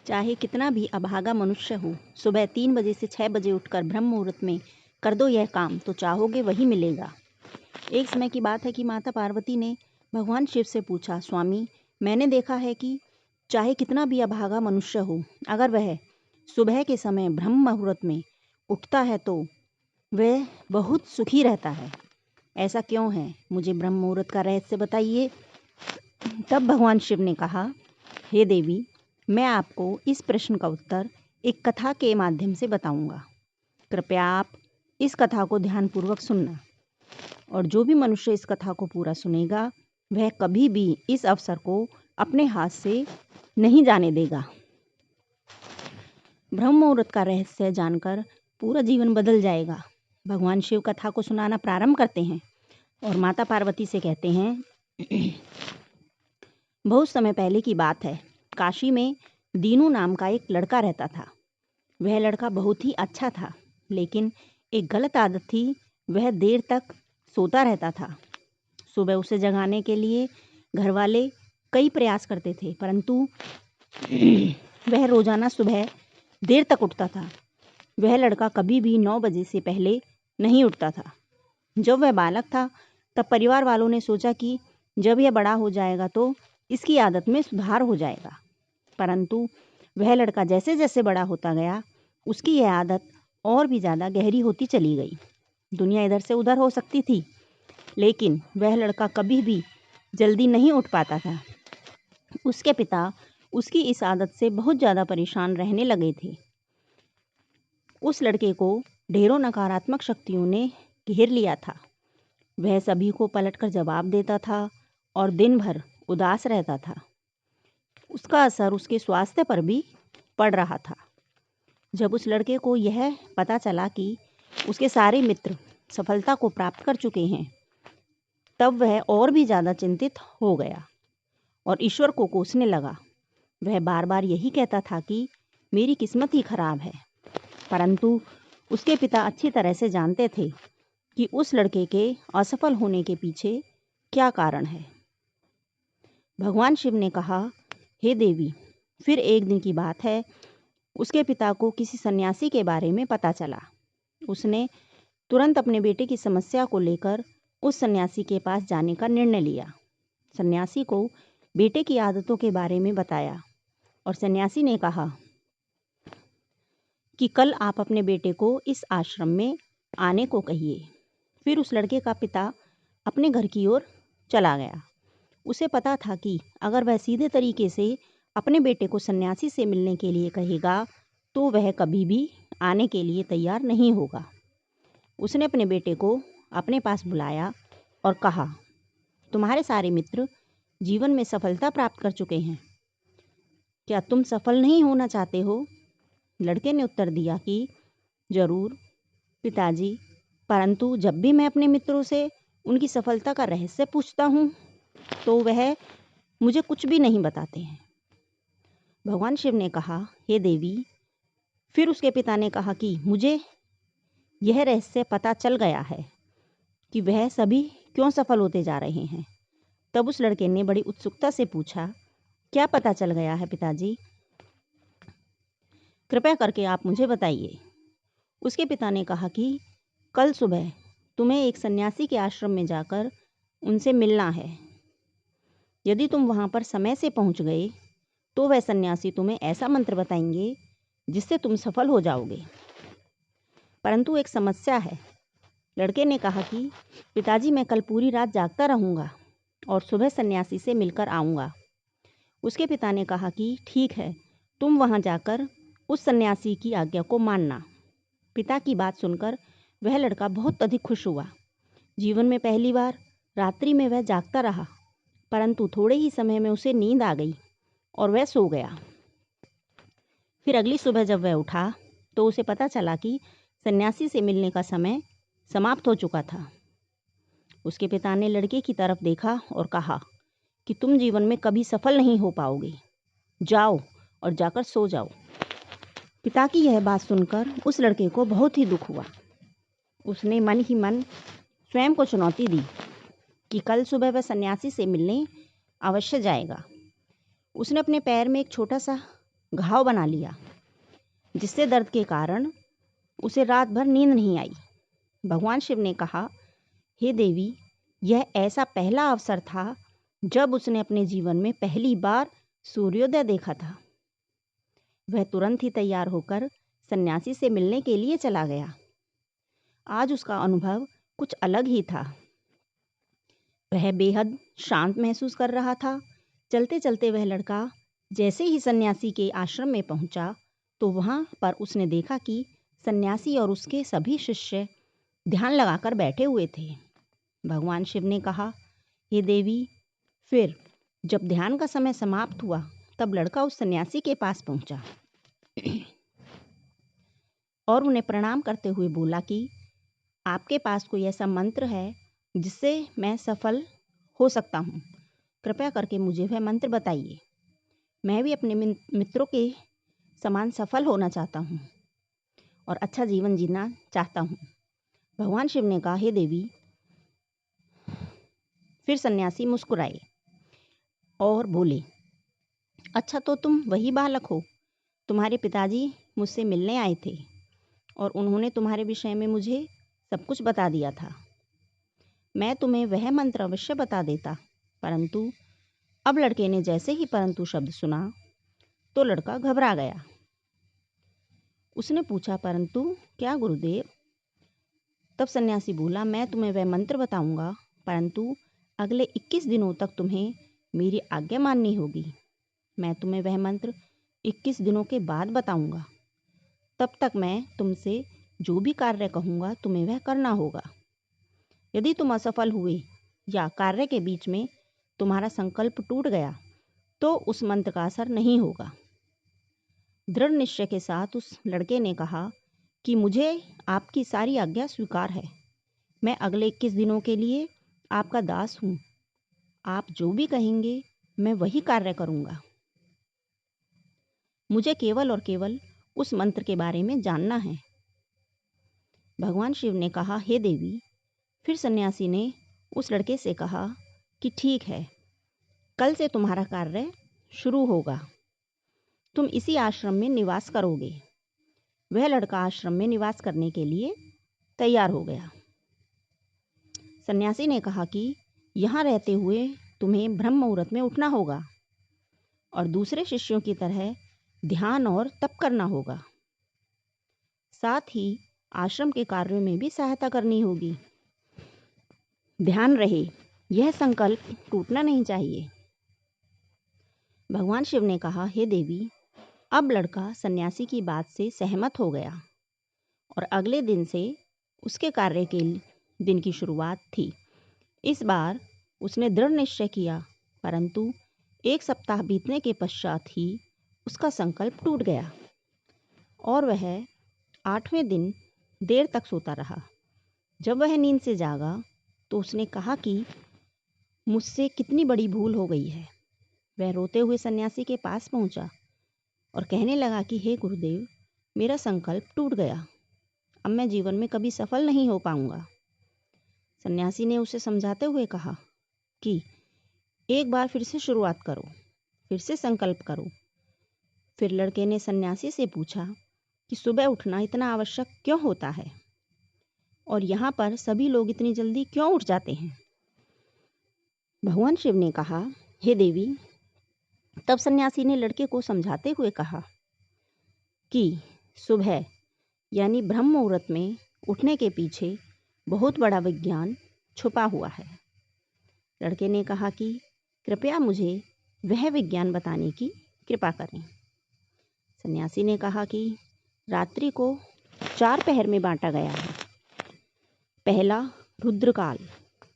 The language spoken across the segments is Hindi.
चाहे कितना भी अभागा मनुष्य हो, सुबह 3 बजे से 6 बजे उठकर ब्रह्म मुहूर्त में कर दो यह काम तो चाहोगे वही मिलेगा। एक समय की बात है कि माता पार्वती ने भगवान शिव से पूछा, स्वामी, मैंने देखा है कि चाहे कितना भी अभागा मनुष्य हो, अगर वह सुबह के समय ब्रह्म मुहूर्त में उठता है तो वह बहुत सुखी रहता है। ऐसा क्यों है? मुझे ब्रह्म मुहूर्त का रहस्य बताइए। तब भगवान शिव ने कहा, हे देवी, मैं आपको इस प्रश्न का उत्तर एक कथा के माध्यम से बताऊंगा। कृपया आप इस कथा को ध्यानपूर्वक सुनना, और जो भी मनुष्य इस कथा को पूरा सुनेगा वह कभी भी इस अवसर को अपने हाथ से नहीं जाने देगा। ब्रह्म मुहूर्त का रहस्य जानकर पूरा जीवन बदल जाएगा। भगवान शिव कथा को सुनाना प्रारंभ करते हैं और माता पार्वती से कहते हैं, बहुत समय पहले की बात है। काशी में दीनू नाम का एक लड़का रहता था। वह लड़का बहुत ही अच्छा था, लेकिन एक गलत आदत थी, वह देर तक सोता रहता था। सुबह उसे जगाने के लिए घर वाले कई प्रयास करते थे, परंतु वह रोजाना सुबह देर तक उठता था। वह लड़का कभी भी 9 बजे से पहले नहीं उठता था। जब वह बालक था तब परिवार वालों ने सोचा कि जब यह बड़ा हो जाएगा तो इसकी आदत में सुधार हो जाएगा। परंतु वह लड़का जैसे जैसे बड़ा होता गया, उसकी यह आदत और भी ज़्यादा गहरी होती चली गई। दुनिया इधर से उधर हो सकती थी, लेकिन वह लड़का कभी भी जल्दी नहीं उठ पाता था। उसके पिता उसकी इस आदत से बहुत ज़्यादा परेशान रहने लगे थे। उस लड़के को ढेरों नकारात्मक शक्तियों ने घेर लिया था। वह सभी को पलटकर जवाब देता था और दिन भर उदास रहता था। उसका असर उसके स्वास्थ्य पर भी पड़ रहा था। जब उस लड़के को यह पता चला कि उसके सारे मित्र सफलता को प्राप्त कर चुके हैं, तब वह और भी ज़्यादा चिंतित हो गया और ईश्वर को कोसने लगा। वह बार बार यही कहता था कि मेरी किस्मत ही खराब है। परंतु उसके पिता अच्छी तरह से जानते थे कि उस लड़के के असफल होने के पीछे क्या कारण है। भगवान शिव ने कहा, हे देवी, फिर एक दिन की बात है, उसके पिता को किसी सन्यासी के बारे में पता चला। उसने तुरंत अपने बेटे की समस्या को लेकर उस सन्यासी के पास जाने का निर्णय लिया। सन्यासी को बेटे की आदतों के बारे में बताया और सन्यासी ने कहा कि कल आप अपने बेटे को इस आश्रम में आने को कहिए। फिर उस लड़के का पिता अपने घर की ओर चला गया। उसे पता था कि अगर वह सीधे तरीके से अपने बेटे को सन्यासी से मिलने के लिए कहेगा तो वह कभी भी आने के लिए तैयार नहीं होगा। उसने अपने बेटे को अपने पास बुलाया और कहा, तुम्हारे सारे मित्र जीवन में सफलता प्राप्त कर चुके हैं, क्या तुम सफल नहीं होना चाहते हो? लड़के ने उत्तर दिया कि जरूर पिताजी, परंतु जब भी मैं अपने मित्रों से उनकी सफलता का रहस्य पूछता हूँ तो वह मुझे कुछ भी नहीं बताते हैं। भगवान शिव ने कहा, हे देवी, फिर उसके पिता ने कहा कि मुझे यह रहस्य पता चल गया है कि वह सभी क्यों सफल होते जा रहे हैं। तब उस लड़के ने बड़ी उत्सुकता से पूछा, क्या पता चल गया है पिताजी? कृपया करके आप मुझे बताइए। उसके पिता ने कहा कि कल सुबह तुम्हें एक सन्यासी के आश्रम में जाकर उनसे मिलना है। यदि तुम वहाँ पर समय से पहुँच गए तो वह सन्यासी तुम्हें ऐसा मंत्र बताएंगे जिससे तुम सफल हो जाओगे। परंतु एक समस्या है। लड़के ने कहा कि पिताजी, मैं कल पूरी रात जागता रहूँगा और सुबह सन्यासी से मिलकर आऊँगा। उसके पिता ने कहा कि ठीक है, तुम वहाँ जाकर उस सन्यासी की आज्ञा को मानना। पिता की बात सुनकर वह लड़का बहुत अधिक खुश हुआ। जीवन में पहली बार रात्रि में वह जागता रहा, परंतु थोड़े ही समय में उसे नींद आ गई और वह सो गया। फिर अगली सुबह जब वह उठा तो उसे पता चला कि सन्यासी से मिलने का समय समाप्त हो चुका था। उसके पिता ने लड़के की तरफ देखा और कहा कि तुम जीवन में कभी सफल नहीं हो पाओगे, जाओ और जाकर सो जाओ। पिता की यह बात सुनकर उस लड़के को बहुत ही दुख हुआ। उसने मन ही मन स्वयं को चुनौती दी कि कल सुबह वह सन्यासी से मिलने अवश्य जाएगा। उसने अपने पैर में एक छोटा सा घाव बना लिया, जिससे दर्द के कारण उसे रात भर नींद नहीं आई। भगवान शिव ने कहा, हे देवी, यह ऐसा पहला अवसर था जब उसने अपने जीवन में पहली बार सूर्योदय देखा था। वह तुरंत ही तैयार होकर सन्यासी से मिलने के लिए चला गया। आज उसका अनुभव कुछ अलग ही था। वह बेहद शांत महसूस कर रहा था। चलते चलते वह लड़का जैसे ही सन्यासी के आश्रम में पहुंचा तो वहां पर उसने देखा कि सन्यासी और उसके सभी शिष्य ध्यान लगाकर बैठे हुए थे। भगवान शिव ने कहा, हे देवी, फिर जब ध्यान का समय समाप्त हुआ तब लड़का उस सन्यासी के पास पहुंचा और उन्हें प्रणाम करते हुए बोला कि आपके पास कोई ऐसा मंत्र है जिससे मैं सफल हो सकता हूँ? कृपया करके मुझे वह मंत्र बताइए। मैं भी अपने मित्रों के समान सफल होना चाहता हूँ और अच्छा जीवन जीना चाहता हूँ। भगवान शिव ने कहा, हे देवी। फिर सन्यासी मुस्कुराए और बोले, अच्छा, तो तुम वही बालक हो। तुम्हारे पिताजी मुझसे मिलने आए थे और उन्होंने तुम्हारे विषय में मुझे सब कुछ बता दिया था। मैं तुम्हें वह मंत्र अवश्य बता देता, परंतु अब लड़के ने जैसे ही परंतु शब्द सुना तो लड़का घबरा गया। उसने पूछा, परंतु क्या गुरुदेव? तब सन्यासी बोला, मैं तुम्हें वह मंत्र बताऊंगा, परंतु अगले 21 दिनों तक तुम्हें मेरी आज्ञा माननी होगी। मैं तुम्हें वह मंत्र 21 दिनों के बाद बताऊंगा। तब तक मैं तुमसे जो भी कार्य कहूँगा तुम्हें वह करना होगा। यदि तुम असफल हुए या कार्य के बीच में तुम्हारा संकल्प टूट गया तो उस मंत्र का असर नहीं होगा। दृढ़ निश्चय के साथ उस लड़के ने कहा कि मुझे आपकी सारी आज्ञा स्वीकार है। मैं अगले 21 दिनों के लिए आपका दास हूँ। आप जो भी कहेंगे मैं वही कार्य करूँगा। मुझे केवल और केवल उस मंत्र के बारे में जानना है। भगवान शिव ने कहा, हे देवी। फिर सन्यासी ने उस लड़के से कहा कि ठीक है, कल से तुम्हारा कार्य शुरू होगा। तुम इसी आश्रम में निवास करोगे। वह लड़का आश्रम में निवास करने के लिए तैयार हो गया। सन्यासी ने कहा कि यहाँ रहते हुए तुम्हें ब्रह्म मुहूर्त में उठना होगा और दूसरे शिष्यों की तरह ध्यान और तप करना होगा। साथ ही आश्रम के कार्यों में भी सहायता करनी होगी। ध्यान रहे, यह संकल्प टूटना नहीं चाहिए। भगवान शिव ने कहा, हे देवी। अब लड़का सन्यासी की बात से सहमत हो गया और अगले दिन से उसके कार्य के दिन की शुरुआत थी। इस बार उसने दृढ़ निश्चय किया, परंतु 1 सप्ताह बीतने के पश्चात ही उसका संकल्प टूट गया और वह 8वें दिन देर तक सोता रहा। जब वह नींद से जागा तो उसने कहा कि मुझसे कितनी बड़ी भूल हो गई है। वह रोते हुए सन्यासी के पास पहुंचा और कहने लगा कि हे गुरुदेव, मेरा संकल्प टूट गया। अब मैं जीवन में कभी सफल नहीं हो पाऊंगा। सन्यासी ने उसे समझाते हुए कहा कि एक बार फिर से शुरुआत करो, फिर से संकल्प करो। फिर लड़के ने सन्यासी से पूछा कि सुबह उठना इतना आवश्यक क्यों होता है और यहाँ पर सभी लोग इतनी जल्दी क्यों उठ जाते हैं? भगवान शिव ने कहा, हे देवी। तब सन्यासी ने लड़के को समझाते हुए कहा कि सुबह यानी ब्रह्म मुहूर्त में उठने के पीछे बहुत बड़ा विज्ञान छुपा हुआ है। लड़के ने कहा कि कृपया मुझे वह विज्ञान बताने की कृपा करें। सन्यासी ने कहा कि रात्रि को 4 पहर में बांटा गया है। पहला रुद्रकाल,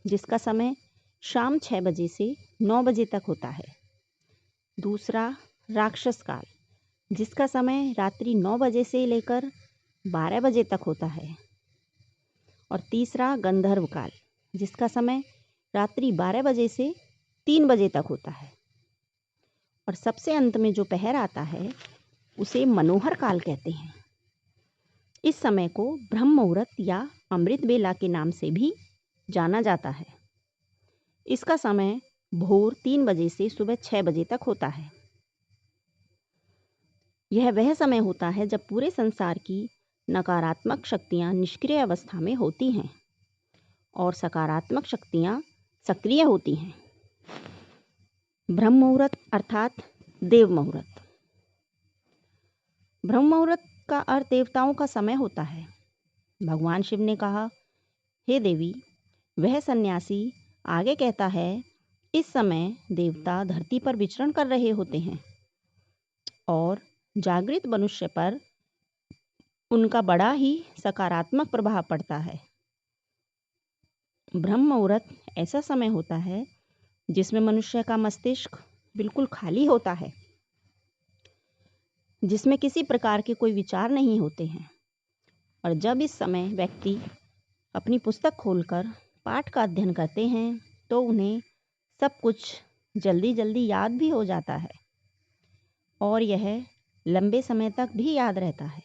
जिसका समय शाम 6 बजे से 9 बजे तक होता है। दूसरा राक्षस काल, जिसका समय रात्रि 9 बजे से लेकर 12 बजे तक होता है। और तीसरा गंधर्व काल, जिसका समय रात्रि 12 बजे से 3 बजे तक होता है। और सबसे अंत में जो पहर आता है उसे मनोहर काल कहते हैं। इस समय को ब्रह्म मुहूर्त या अमृत बेला के नाम से भी जाना जाता है। इसका समय भोर 3 बजे से सुबह 6 बजे तक होता है। यह वह समय होता है जब पूरे संसार की नकारात्मक शक्तियाँ निष्क्रिय अवस्था में होती हैं और सकारात्मक शक्तियाँ सक्रिय होती हैं। ब्रह्म मुहूर्त अर्थात देव मुहूर्त। ब्रह्म मुहूर्त का अर्थ देवताओं का समय होता है। भगवान शिव ने कहा, हे देवी, वह सन्यासी आगे कहता है, इस समय देवता धरती पर विचरण कर रहे होते हैं और जागृत मनुष्य पर उनका बड़ा ही सकारात्मक प्रभाव पड़ता है। ब्रह्म मुहूर्त ऐसा समय होता है जिसमें मनुष्य का मस्तिष्क बिल्कुल खाली होता है, जिसमें किसी प्रकार के कोई विचार नहीं होते हैं। और जब इस समय व्यक्ति अपनी पुस्तक खोलकर पाठ का अध्ययन करते हैं तो उन्हें सब कुछ जल्दी जल्दी याद भी हो जाता है और यह लंबे समय तक भी याद रहता है।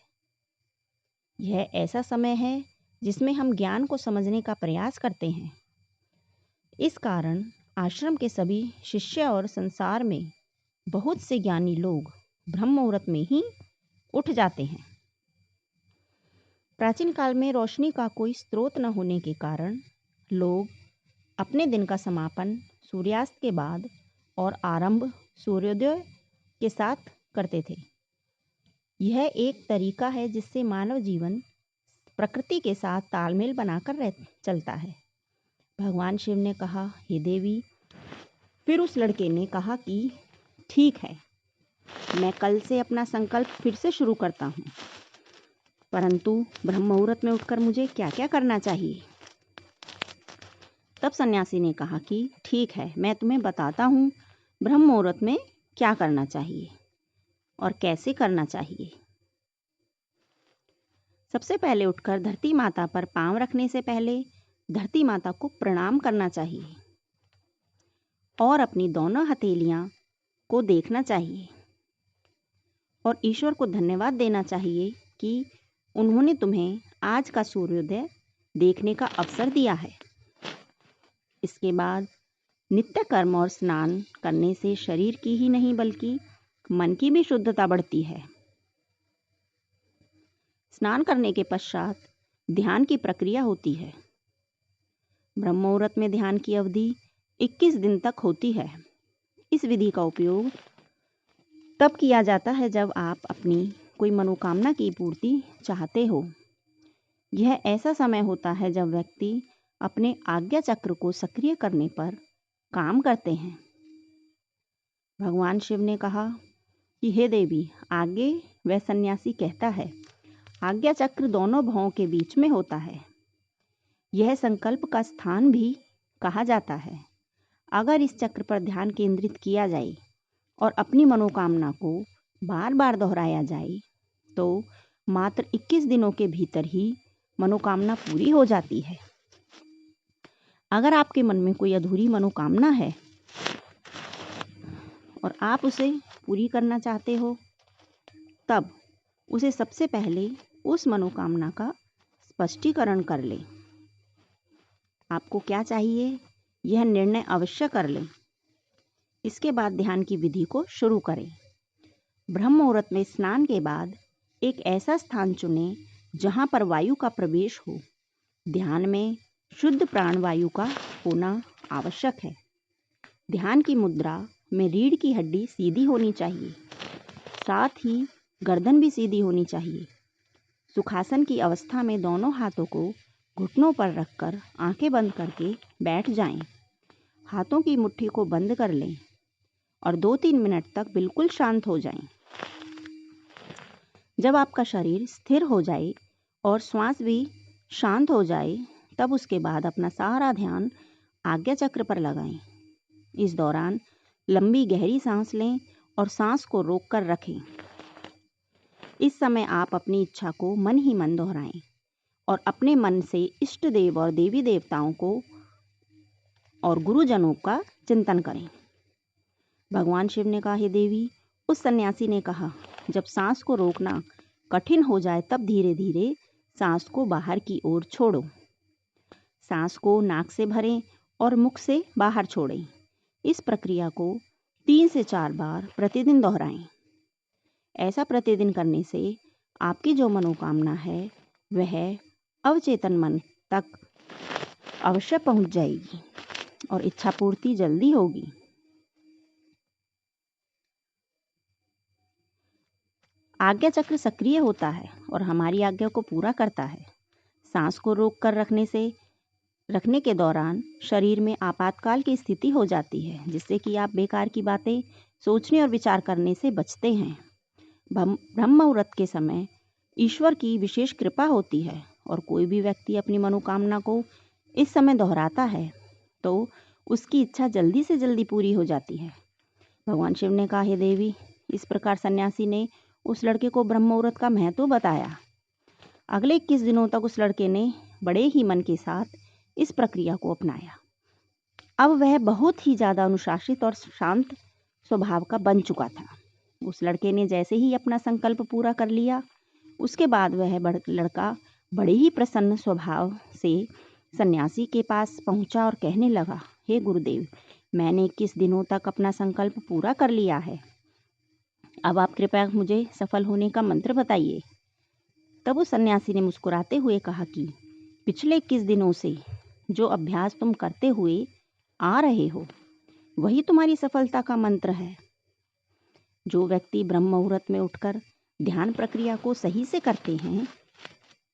यह ऐसा समय है जिसमें हम ज्ञान को समझने का प्रयास करते हैं। इस कारण आश्रम के सभी शिष्य और संसार में बहुत से ज्ञानी लोग ब्रह्म मुहूर्त में ही उठ जाते हैं। प्राचीन काल में रोशनी का कोई स्रोत न होने के कारण लोग अपने दिन का समापन सूर्यास्त के बाद और आरंभ सूर्योदय के साथ करते थे। यह एक तरीका है जिससे मानव जीवन प्रकृति के साथ तालमेल बनाकर चलता है। भगवान शिव ने कहा, हे देवी। फिर उस लड़के ने कहा कि ठीक है, मैं कल से अपना संकल्प फिर से शुरू करता हूँ, परंतु ब्रह्म मुहूर्त में उठकर मुझे क्या क्या करना चाहिए? तब सन्यासी ने कहा कि ठीक है, मैं तुम्हें बताता हूँ ब्रह्म मुहूर्त में क्या करना चाहिए और कैसे करना चाहिए। सबसे पहले उठकर धरती माता पर पांव रखने से पहले धरती माता को प्रणाम करना चाहिए और अपनी दोनों हथेलियां को देखना चाहिए और ईश्वर को धन्यवाद देना चाहिए कि उन्होंने तुम्हें आज का सूर्योदय देखने का अवसर दिया है। इसके बाद नित्य कर्म और स्नान करने से शरीर की ही नहीं बल्कि मन की भी शुद्धता बढ़ती है। स्नान करने के पश्चात ध्यान की प्रक्रिया होती है। ब्रह्म मुहूर्त में ध्यान की अवधि 21 दिन तक होती है। इस विधि का उपयोग तब किया जाता है जब आप अपनी कोई मनोकामना की पूर्ति चाहते हो। यह ऐसा समय होता है जब व्यक्ति अपने आज्ञा चक्र को सक्रिय करने पर काम करते हैं। भगवान शिव ने कहा कि हे देवी, आगे वह सन्यासी कहता है, आज्ञा चक्र दोनों भौं के बीच में होता है। यह संकल्प का स्थान भी कहा जाता है। अगर इस चक्र पर ध्यान केंद्रित किया जाए और अपनी मनोकामना को बार बार दोहराया जाए तो मात्र 21 दिनों के भीतर ही मनोकामना पूरी हो जाती है। अगर आपके मन में कोई अधूरी मनोकामना है और आप उसे पूरी करना चाहते हो, तब उसे सबसे पहले उस मनोकामना का स्पष्टीकरण कर लें। आपको क्या चाहिए, यह निर्णय अवश्य कर लें। इसके बाद ध्यान की विधि को शुरू करें। ब्रह्म मुहूर्त में स्नान के बाद एक ऐसा स्थान चुनें जहां पर वायु का प्रवेश हो। ध्यान में शुद्ध प्राणवायु का होना आवश्यक है। ध्यान की मुद्रा में रीढ़ की हड्डी सीधी होनी चाहिए, साथ ही गर्दन भी सीधी होनी चाहिए। सुखासन की अवस्था में दोनों हाथों को घुटनों पर रखकर आंखें बंद करके बैठ जाएं। हाथों की मुट्ठी को बंद कर लें और 2-3 मिनट तक बिल्कुल शांत हो जाएं। जब आपका शरीर स्थिर हो जाए और श्वास भी शांत हो जाए, तब उसके बाद अपना सारा ध्यान आज्ञा चक्र पर लगाएं। इस दौरान लंबी गहरी सांस लें और सांस को रोककर रखें। इस समय आप अपनी इच्छा को मन ही मन दोहराएं और अपने मन से इष्ट देव और देवी देवताओं को और गुरुजनों का चिंतन करें। भगवान शिव ने कहा, हे देवी। उस सन्यासी ने कहा, जब सांस को रोकना कठिन हो जाए तब धीरे धीरे सांस को बाहर की ओर छोड़ो। सांस को नाक से भरें और मुख से बाहर छोड़ें। इस प्रक्रिया को 3 से 4 बार प्रतिदिन दोहराएं। ऐसा प्रतिदिन करने से आपकी जो मनोकामना है वह अवचेतन मन तक अवश्य पहुंच जाएगी और इच्छा पूर्ति जल्दी होगी। आज्ञा चक्र सक्रिय होता है और हमारी आज्ञा को पूरा करता है। सांस को रोक कर रखने के दौरान शरीर में आपातकाल की स्थिति हो जाती है, जिससे कि आप बेकार की बातें सोचने और विचार करने से बचते हैं। ब्रह्म मुहूर्त के समय ईश्वर की विशेष कृपा होती है और कोई भी व्यक्ति अपनी मनोकामना को इस समय दोहराता है तो उसकी इच्छा जल्दी से जल्दी पूरी हो जाती है। भगवान शिव ने कहा, हे देवी, इस प्रकार सन्यासी ने उस लड़के को ब्रह्म मुहूर्त का महत्व बताया। अगले 21 दिनों तक उस लड़के ने बड़े ही मन के साथ इस प्रक्रिया को अपनाया। अब वह बहुत ही ज़्यादा अनुशासित और शांत स्वभाव का बन चुका था। उस लड़के ने जैसे ही अपना संकल्प पूरा कर लिया, उसके बाद वह लड़का बड़े ही प्रसन्न स्वभाव से सन्यासी के पास पहुंचा और कहने लगा, हे गुरुदेव, मैंने 21 दिनों तक अपना संकल्प पूरा कर लिया है। अब आप कृपया मुझे सफल होने का मंत्र बताइए। तब उस सन्यासी ने मुस्कुराते हुए कहा कि पिछले 21 दिनों से जो अभ्यास तुम करते हुए आ रहे हो वही तुम्हारी सफलता का मंत्र है। जो व्यक्ति ब्रह्म मुहूर्त में उठकर ध्यान प्रक्रिया को सही से करते हैं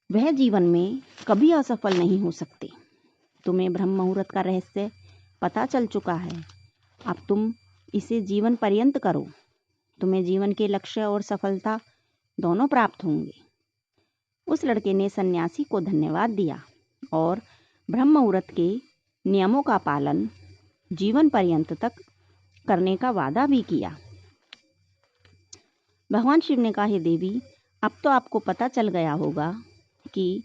वह जीवन में कभी असफल नहीं हो सकते। तुम्हें ब्रह्म मुहूर्त का रहस्य पता चल चुका है। अब तुम इसे जीवन पर्यंत करो। तुम्हें जीवन के लक्ष्य और सफलता दोनों प्राप्त होंगे। उस लड़के ने सन्यासी को धन्यवाद दिया और ब्रह्म मुहूर्त के नियमों का पालन जीवन पर्यंत तक करने का वादा भी किया। भगवान शिव ने कहा, हे देवी, अब तो आपको पता चल गया होगा कि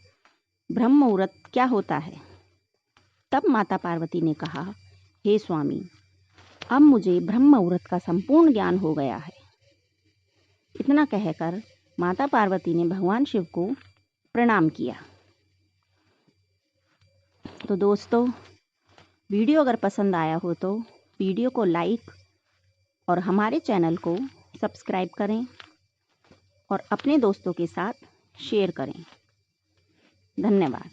ब्रह्म मुहूर्त क्या होता है। तब माता पार्वती ने कहा, हे स्वामी, अब मुझे ब्रह्म मुहूर्त का संपूर्ण ज्ञान हो गया है। इतना कहकर माता पार्वती ने भगवान शिव को प्रणाम किया। तो दोस्तों, वीडियो अगर पसंद आया हो तो वीडियो को लाइक और हमारे चैनल को सब्सक्राइब करें और अपने दोस्तों के साथ शेयर करें। धन्यवाद।